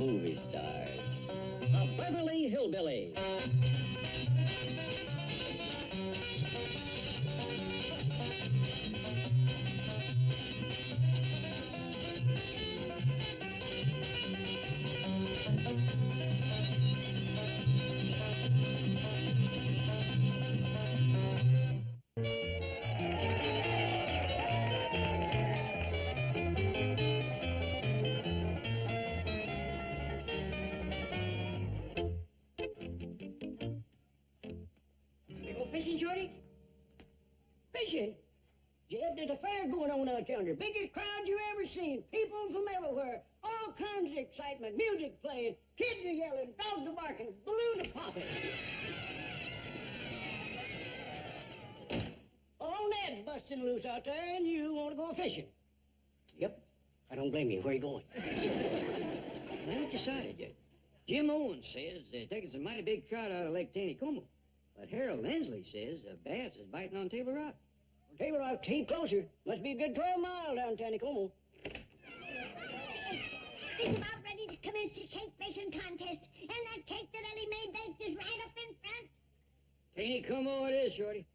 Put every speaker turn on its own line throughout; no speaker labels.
movie stars. The Beverly Hillbillies.
Fishing, Shorty? Fishing? Jeb, there's a fair going on out yonder. Biggest crowd you ever seen. People from everywhere. All kinds of excitement. Music playing. Kids are yelling. Dogs are barking. Balloons are popping. All Ned's busting loose out there, and you want to go fishing. Yep. I don't blame you. Where you going?
I ain't decided yet. Jim Owens says they're taking some mighty big trout out of Lake Taneycomo. But Harold Lindsley says the bass is biting on Table Rock.
Well, Table Rock's a heap closer. Must be a good 12 miles down Taneycomo.
It's about ready to commence the cake baking contest. And that cake that Elly made baked is right up in front.
Taneycomo it is, Shorty.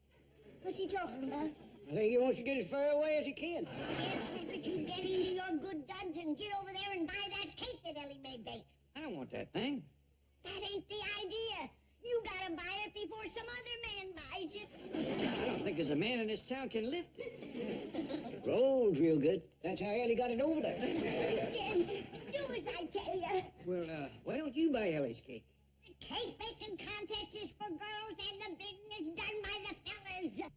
What's he talking about?
I think he wants to get as far away as he can.
Can't but you get into your good duds and get over there and buy that cake that Elly made bake.
I don't want that thing.
That ain't the idea. You gotta buy it before some other man buys it.
I don't think there's a man in this town can lift it.
It rolls real good. That's how Elly got it over there.
Then do as I tell you.
Well, why don't you buy Ellie's cake?
The cake baking contest is for girls and the bidding is done by the fellas.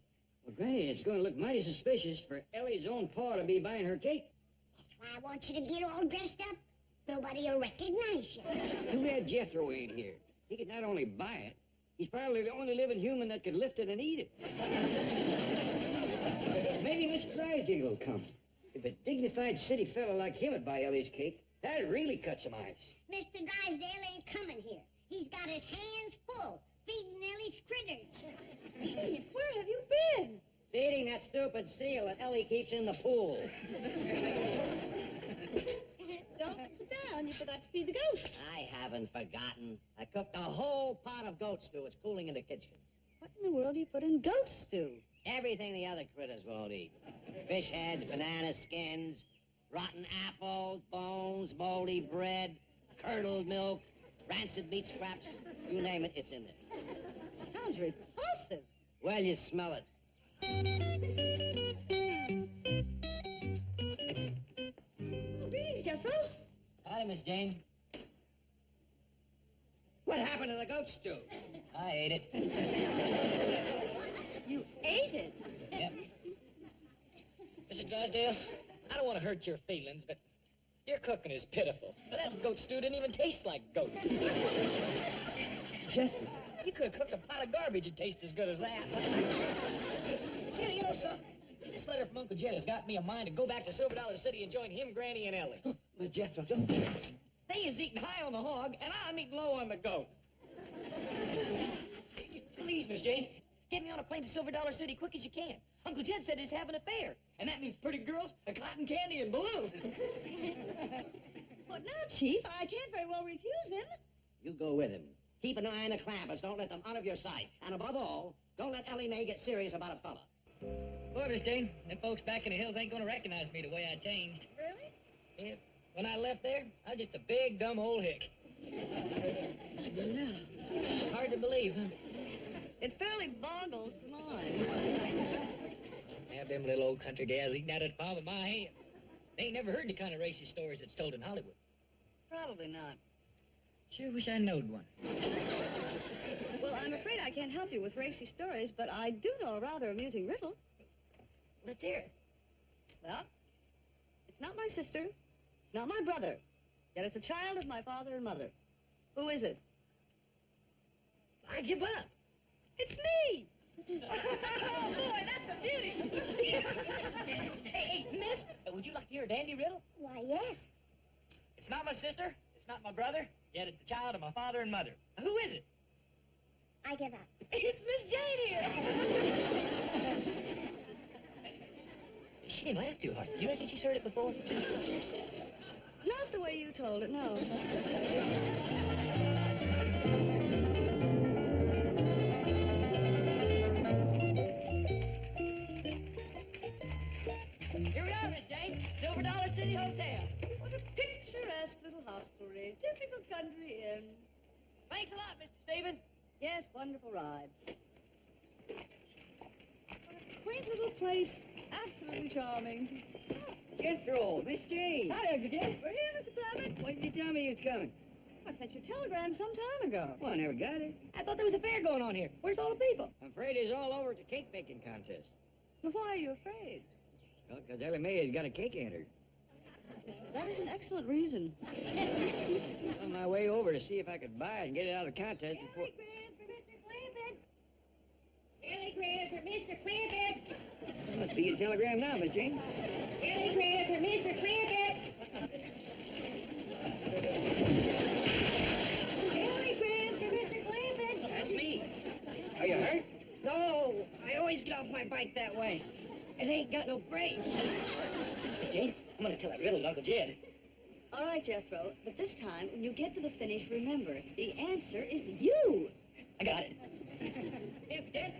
Well, Granny, it's going to look mighty suspicious for Ellie's own pa to be buying her cake.
That's why I want you to get all dressed up. Nobody'll recognize you.
Too bad Jethro ain't here. He could not only buy it, he's probably the only living human that could lift it and eat it. Maybe Mr. Drysdale will come. If a dignified city fellow like him would buy Ellie's cake, that'd really cut some ice.
Mr. Drysdale ain't coming here. He's got his hands full feeding Elly's critters.
Chief, where have you been?
Feeding that stupid seal that Elly keeps in the pool.
Don't sit down. You forgot to feed the goat.
I haven't forgotten. I cooked a whole pot of goat stew. It's cooling in the kitchen.
What in the world do you put in goat stew?
Everything the other critters won't eat. Fish heads, banana skins, rotten apples, bones, moldy bread, curdled milk, rancid meat scraps. You name it, it's in there.
Sounds repulsive.
Well, you smell it.
Oh, greetings, Jethro.
Howdy, Miss Jane.
What happened to the goat stew?
I ate it.
You ate it?
Yep. Mr. Drysdale, I don't want to hurt your feelings, but your cooking is pitiful. That goat stew didn't even taste like goat.
Jethro.
You could have cooked a pot of garbage and taste as good as that. You know something? This letter from Uncle Jed has got me a mind to go back to Silver Dollar City and join him, Granny, and Elly.
But Jethro, don't...
They is eating high on the hog, and I'm eating low on the goat. Please, Miss Jane, get me on a plane to Silver Dollar City quick as you can. Uncle Jed said he's having a fair, and that means pretty girls, a cotton candy, and balloons.
What now, Chief? I can't very well refuse him.
You go with him. Keep an eye on the clampers. Don't let them out of your sight. And above all, don't let Elly May get serious about a fella.
Boy, Miss Jane, them folks back in the hills ain't gonna recognize me the way I changed.
Really?
Yeah, when I left there, I was just a big, dumb old hick. Hard to believe, huh?
It fairly boggles the mind.
Have them little old country gals eating out of the palm of my hand. They ain't never heard the kind of racist stories that's told in Hollywood.
Probably not.
Sure wish I knowed one.
Well, I'm afraid I can't help you with racy stories, but I do know a rather amusing riddle.
Let's hear it.
Well, it's not my sister, it's not my brother, yet it's a child of my father and mother. Who is it?
I give up.
It's me! Oh, boy, that's a beauty!
Hey, miss, would you like to hear a dandy riddle?
Why, yes.
It's not my sister, it's not my brother, yet it's the child of my father and mother. Who is it?
I give up.
It's Miss Jane here. She didn't laugh too hard. You reckon she's heard it before?
Not the way you told it, no.
Here we are, Miss Jane. Silver Dollar City Hotel.
What a picturesque little hostelry. Typical country inn.
Thanks a lot, Mr. Stevens.
Yes, wonderful ride. What a quaint little place. Absolutely charming.
Guest roll, Miss Jane.
Hi, Uncle Jim.
We're here, Mr. Clement.
Why didn't you tell me you was coming?
I sent you a telegram some time ago.
Well, I never got it.
I thought there was a fair going on here. Where's all the people?
I'm afraid it's all over at the cake baking contest.
But why are you afraid?
Well, because Elly May has got a cake entered.
That is an excellent reason.
On my way over to see if I could buy it and get it out of the contest before...
Elly Grant for Mr. Clampett. Elly Grant for Mr. Clampett.
That must be your telegram now, Miss Jane.
Elly Grant for Mr. Clampett. Elly Grant for Mr. Clampett.
That's me. Are you hurt?
No, I always get off my bike that way. It ain't got no brakes. Miss Jane, I'm gonna tell that riddle to Uncle Jed.
All right, Jethro, but this time, when you get to the finish, remember, the answer is you.
I got it. Hey, Uncle Jed,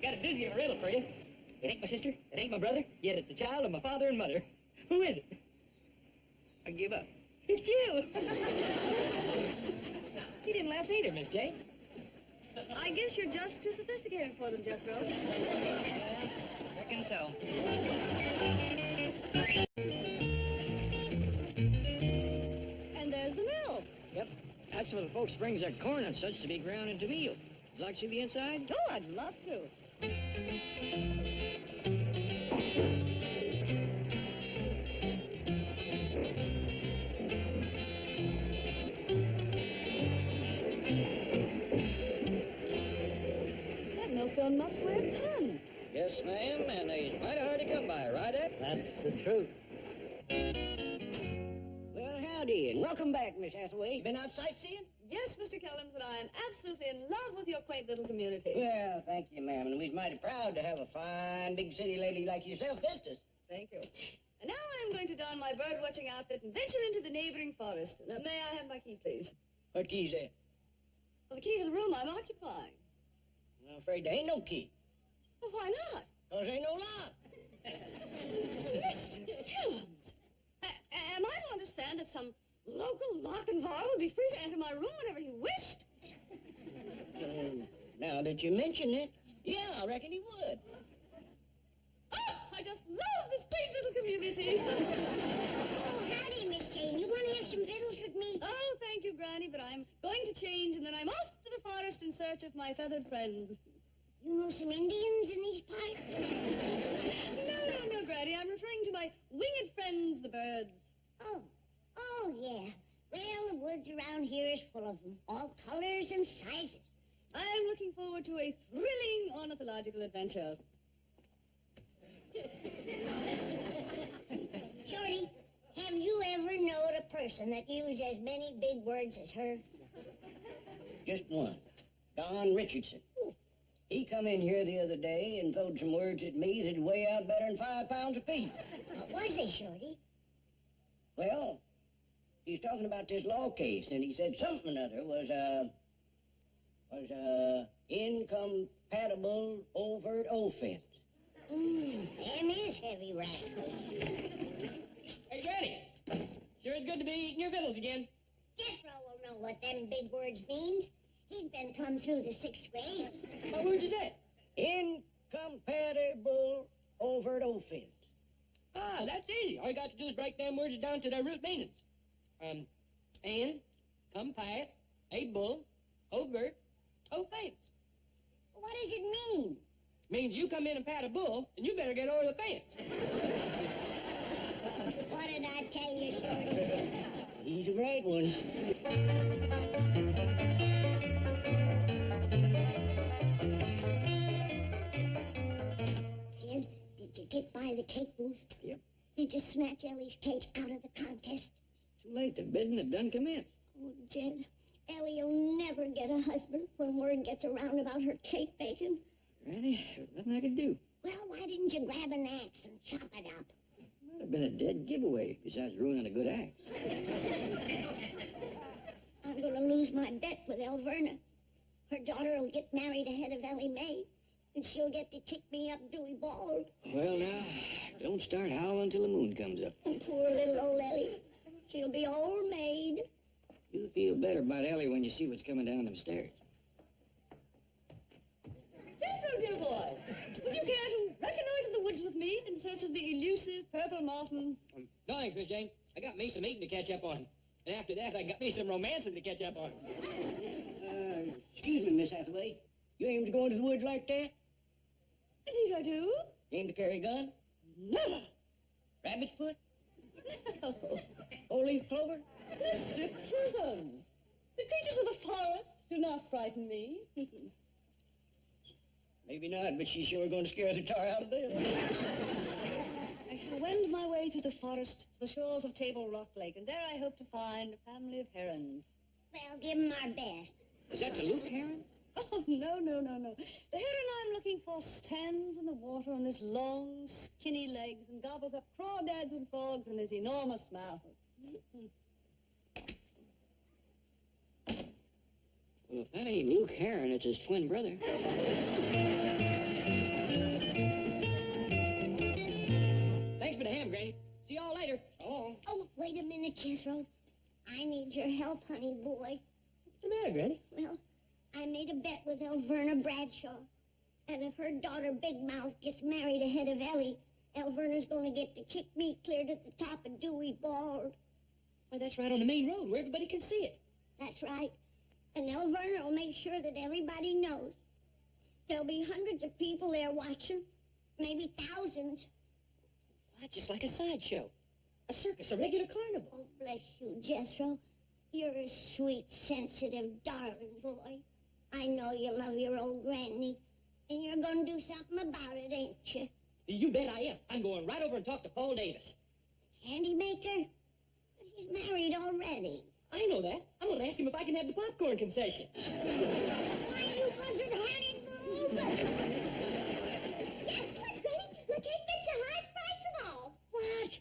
got a doozy of a riddle for you. It ain't my sister, it ain't my brother, yet it's the child of my father and mother. Who is it?
I give up.
It's you. He didn't laugh either, Miss Jane.
I guess you're just too sophisticated for them, Jethro.
Reckon so.
And there's the mill.
Yep. That's where the folks brings their corn and such to be ground into meal. Would you like to see the inside?
Oh, I'd love to. That millstone must weigh a ton.
Yes, ma'am, and they's mighty hard to come by, right, Ed?
That's the truth. Well, howdy, and welcome back, Miss Hathaway. Been out sightseeing?
Yes, Mr. Kellums, and I am absolutely in love with your quaint little community.
Well, thank you, ma'am, and we're mighty proud to have a fine big city lady like yourself visit us.
Thank you. And now I'm going to don my bird-watching outfit and venture into the neighboring forest. Now, may I have my key, please?
What key's that?
Well, the key to the room I'm occupying.
I'm afraid there ain't no key,
Well, why not?
'cause there ain't no lock.
Mr. Kellums, am I to understand that some local lock and bar would be free to enter my room whenever he wished?
Now that you mention it, yeah, I reckon he would.
Oh, I just love this quaint little community.
Oh, howdy, Miss Jane. You want to have some victuals with me?
Oh, thank you, Granny, but I'm going to change, and then I'm off to the forest in search of my feathered friends.
You know some Indians in these parts?
No, Granny, I'm referring to my winged friends, the birds.
Oh, yeah. Well, the woods around here is full of them, all colors and sizes.
I'm looking forward to a thrilling ornithological adventure.
Shorty, have you ever known a person that used as many big words as her?
Just one. Don Richardson. He come in here the other day and throwed some words at me that'd weigh out better than 5 pounds apiece.
What was they, Shorty?
Well, he's talking about this law case, and he said something or other was incompatible overt offense.
Them is heavy rascals.
Hey, Granny. Sure is good to be eating your victuals again.
Jethro will know what them big words means. He's been come through the 6th grade.
What word is that?
Incompatible overt offense.
Ah, that's easy. All you got to do is break them words down to their root meanings. Compat, a bull, overt, offense.
What does it mean?
Means you come in and pat a bull, and you better get over the fence.
What did I tell you, Shorty?
He's a great one.
Jim, did you get by the cake booth?
Yep.
Did you snatch Elly's cake out of the contest?
Too late. The bidding had done commenced.
Oh, Jed, Elly'll never get a husband when word gets around about her cake baking.
Granny, there's nothing I could do.
Well, why didn't you grab an axe and chop it up?
Would have been a dead giveaway, besides ruining a good act.
I'm gonna lose my bet with Elverna. Her daughter will get married ahead of Ellie Mae, and she'll get to kick me up Dewey Bald.
Well, now, don't start howling till the moon comes up.
And poor little old Ellie. She'll be old maid.
You'll feel better about Ellie when you see what's coming down them stairs.
Jethro, dear boy, would you care to reconnoiter the woods with me in search of the elusive purple martin?
No thanks, Miss Jane. I got me some eating to catch up on. And after that, I got me some romancing to catch up on.
Excuse me, Miss Hathaway. You aim to go into the woods like that?
Indeed I do.
Aim to carry a gun?
Never.
Rabbit's foot?
No.
Four-leaf clover?
Mr. Kilburn, the creatures of the forest do not frighten me.
Maybe not, but she's sure going to scare the tar out of them.
I shall wend my way through the forest to the shores of Table Rock Lake, and there I hope to find a family of herons.
Well, give 'em our best.
Is that the Luke heron?
Oh, no. The heron I'm looking for stands in the water on his long, skinny legs and gobbles up crawdads and frogs in his enormous mouth.
Well, if that ain't Luke Heron, it's his twin brother.
Thanks for the ham, Granny. See y'all later.
Oh.
Oh, wait a minute, Jethro. I need your help, honey boy.
What's the matter, Granny?
Well, I made a bet with Elverna Bradshaw. And if her daughter Big Mouth gets married ahead of Ellie, Elverna's going to get to kick me clear to the top of Dewey Bald.
Why, that's right on the main road where everybody can see it.
That's right. And Elverna will make sure that everybody knows. There'll be hundreds of people there watching, maybe thousands.
Why, just like a sideshow. A circus, a regular carnival.
Oh, bless you, Jethro. You're a sweet, sensitive, darling boy. I know you love your old granny, and you're going to do something about it, ain't you?
You bet I am. I'm going right over and talk to Paul Davis.
Candy maker? He's married already.
I know that. I'm going to ask him if I can have the popcorn concession.
Why, you buzzard-hearted boob! Yes, what, Granny? The cake gets the highest price of all. What?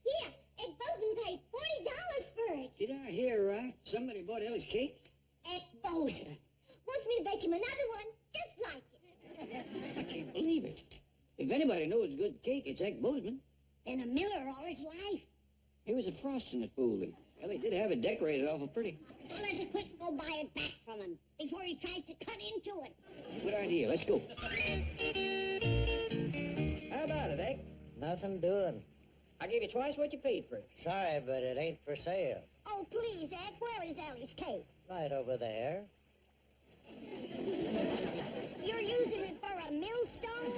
Yeah, Ed Bozeman paid $40 for it.
Did I hear right? Somebody bought Ellie's cake?
Ed Bozeman wants me to bake him another one just like it.
I can't believe it. If anybody knows good cake, it's Ed Bozeman.
Been a miller all his life.
It was the frosting that fooled him. Ellie did have it decorated awful pretty.
Well, let's quick go buy it back from him before he tries to cut into it.
Good idea. Let's go. How about it, Egg?
Nothing doing.
I gave you twice what you paid for it.
Sorry, but it ain't for sale.
Oh, please, Ed, where is Ellie's cake?
Right over there.
You're using it for a millstone?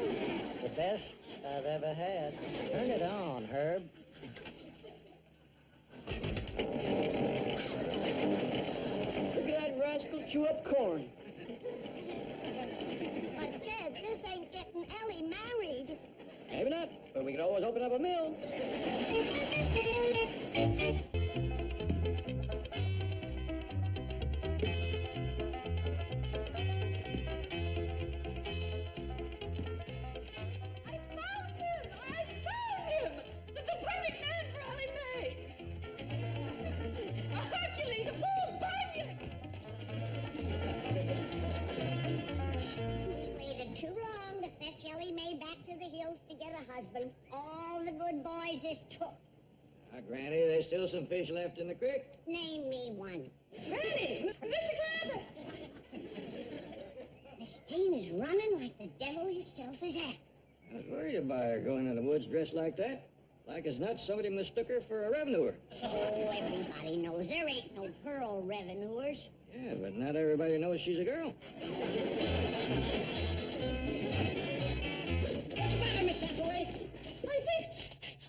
The best I've ever had. Turn it on, Herb.
Look at that rascal chew up corn.
But, Jed, this ain't getting Ellie married.
Maybe not, but we could always open up a mill.
The perfect man for Ellie Mae! A Hercules, a full Bunyan!
We waited too long to fetch Ellie Mae back to the hills to get a husband. All the good boys is took.
Now, Granny, there's still some fish left in the creek.
Name me one.
Granny! Mr. Clapper!
Miss Jane is running like the devil himself is after.
I was worried about her going in the woods dressed like that. Like as not, somebody mistook her for a revenuer.
Oh, everybody knows there ain't no girl revenuers.
Yeah, but not everybody knows she's a girl.
What's the matter, Miss Hathaway?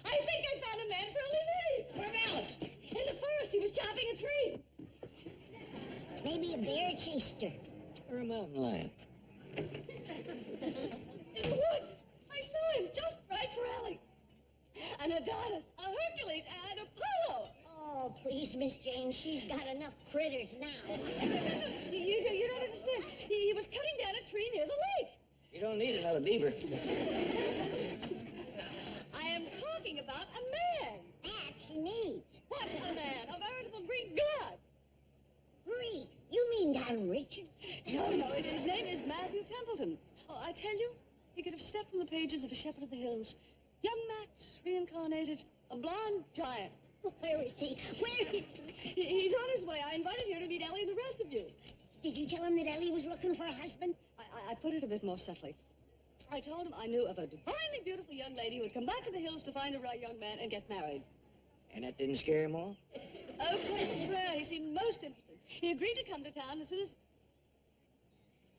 I think I found a man for Ellie Mae!
Where Alex?
In the forest, he was chopping a tree.
Maybe a bear chased her.
Or a mountain lion.
In the woods! I saw him just right for Ellie. An Adonis, a Hercules, and Apollo.
Oh, please, Miss Jane, she's got enough critters now.
You don't understand. He was cutting down a tree near the lake.
You don't need another beaver.
I am talking talking about a man.
That she needs.
What is a man? A veritable Greek god.
Greek. You mean Don Richard?
No, his name is Matthew Templeton. Oh, I tell you, he could have stepped from the pages of A Shepherd of the Hills. Young Max, reincarnated, a blonde giant.
Where is he? Where is he?
He's on his way. I invited here to meet Elly and the rest of you.
Did you tell him that Elly was looking for a husband?
I put it a bit more subtly. I told him I knew of a divinely beautiful young lady who would come back to the hills to find the right young man and get married.
And that didn't scare him off?
Oh, prayer. He seemed most interested. He agreed to come to town as soon as...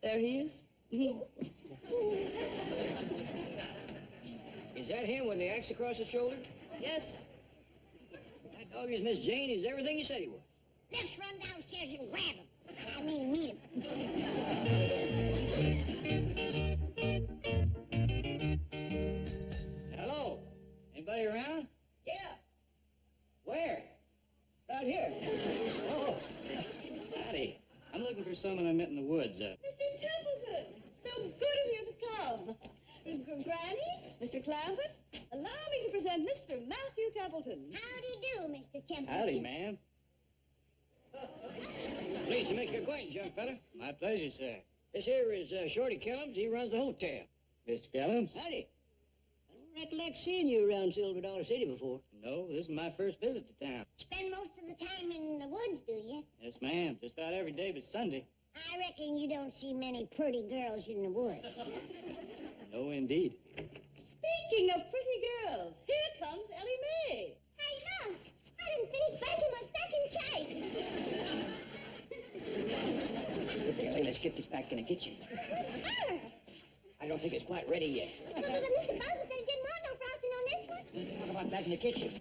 There he is.
Is that him with the axe across his shoulder?
Yes.
That dog is Miss Jane. He's everything he said he was.
Let's run downstairs and grab him. I mean, meet him.
Hello? Anybody around?
Yeah,
Where?
right here.
Oh, howdy. I'm looking for someone I met in the woods.
Mr. Templeton, so good of you to come. Granny, Mr. Clampett, allow me to present Mr. Matthew Templeton.
Howdy do, Mr. Templeton.
Howdy, ma'am.
Pleased to make your acquaintance, young fella.
My pleasure, sir.
This here is Shorty Kellums. He runs the hotel.
Mr. Kellums?
Howdy. I don't recollect seeing you around Silver Dollar City before.
No, this is my first visit to town.
Spend most of the time in the woods, do you?
Yes, ma'am. Just about every day but Sunday.
I reckon you don't see many pretty girls in the woods.
No, indeed.
Speaking of pretty girls, here comes Elly May.
Hey, look! I didn't finish baking my second cake.
Okay, let's get this back in the kitchen. I don't think it's quite ready yet.
But Mr. Bowden said he didn't want no frosting on this one.
Let's talk about that in the kitchen.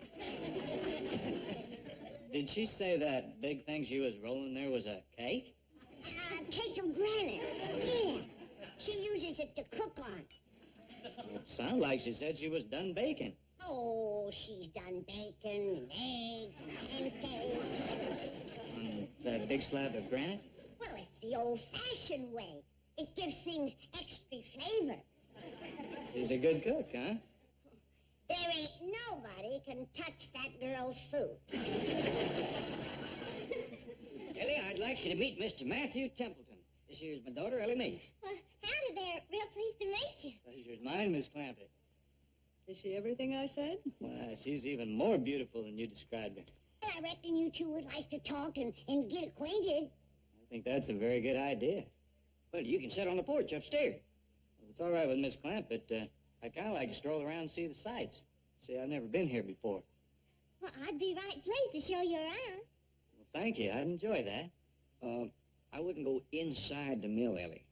Did she say that big thing she was rolling there was a cake?
Cake of granite. Yeah. She uses it to cook on.
It sounded like she said she was done baking.
Oh, she's done bacon and eggs and pancakes.
On that big slab of granite?
Well, it's the old-fashioned way. It gives things extra flavor.
She's a good cook, huh?
There ain't nobody can touch that girl's food.
Elly, I'd like you to meet Mr. Matthew Templeton. This here's my daughter, Elly May.
Well, howdy there. Real pleased to meet you.
Pleasure's mine, Miss Clampett.
Is she everything I said?
Why, she's even more beautiful than you described her.
Well, I reckon you two would like to talk and get acquainted.
I think that's a very good idea.
Well, you can sit on the porch upstairs.
If it's all right with Miss Clampett, I'd kind of like to stroll around and see the sights. See, I've never been here before.
Well, I'd be right pleased to show you around.
Well, thank you. I'd enjoy that.
I wouldn't go inside the mill, Elly.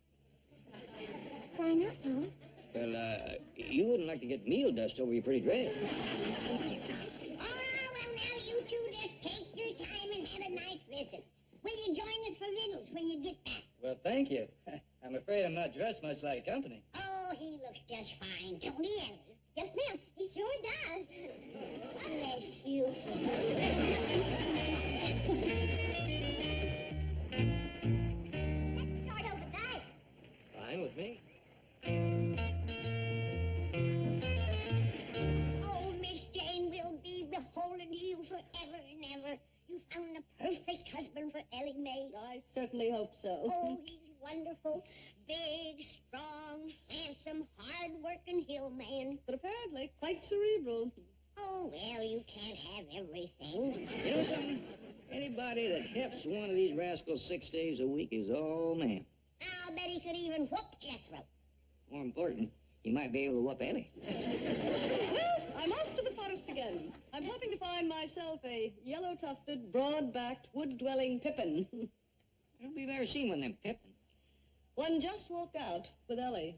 Why not, Pa?
Well, you wouldn't like to get meal dust over your pretty dress.
Oh, well, now you two just take your time and have a nice visit. Will you join us for victuals when you get back?
Well, thank you. I'm afraid I'm not dressed much like company.
Oh, he looks just fine, don't he, Elly? Yes, ma'am. He sure does. Bless you. Let's start over there.
Fine with me.
Oh, Miss Jane, we'll be beholden to you forever and ever. You found the perfect husband for Elly May.
I certainly hope so.
Oh, he's wonderful. Big, strong, handsome, hard-working hill man.
But apparently quite cerebral.
Oh, well, you can't have everything.
You know something? Anybody that hefts one of these rascals 6 days a week is all man.
I'll bet he could even whoop Jethro.
More important, he might be able to whoop Elly.
Well, I'm off to the forest again. I'm hoping to find myself a yellow-tufted, broad-backed, wood-dwelling pippin.
I don't believe I've ever seen one of them pippins.
One just walked out with Elly.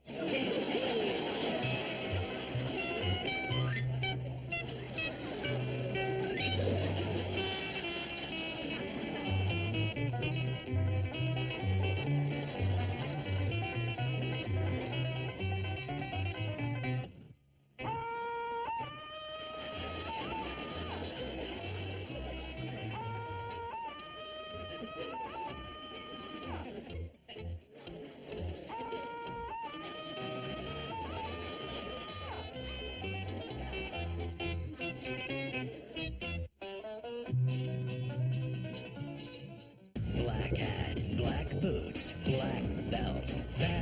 It's black belt. Bad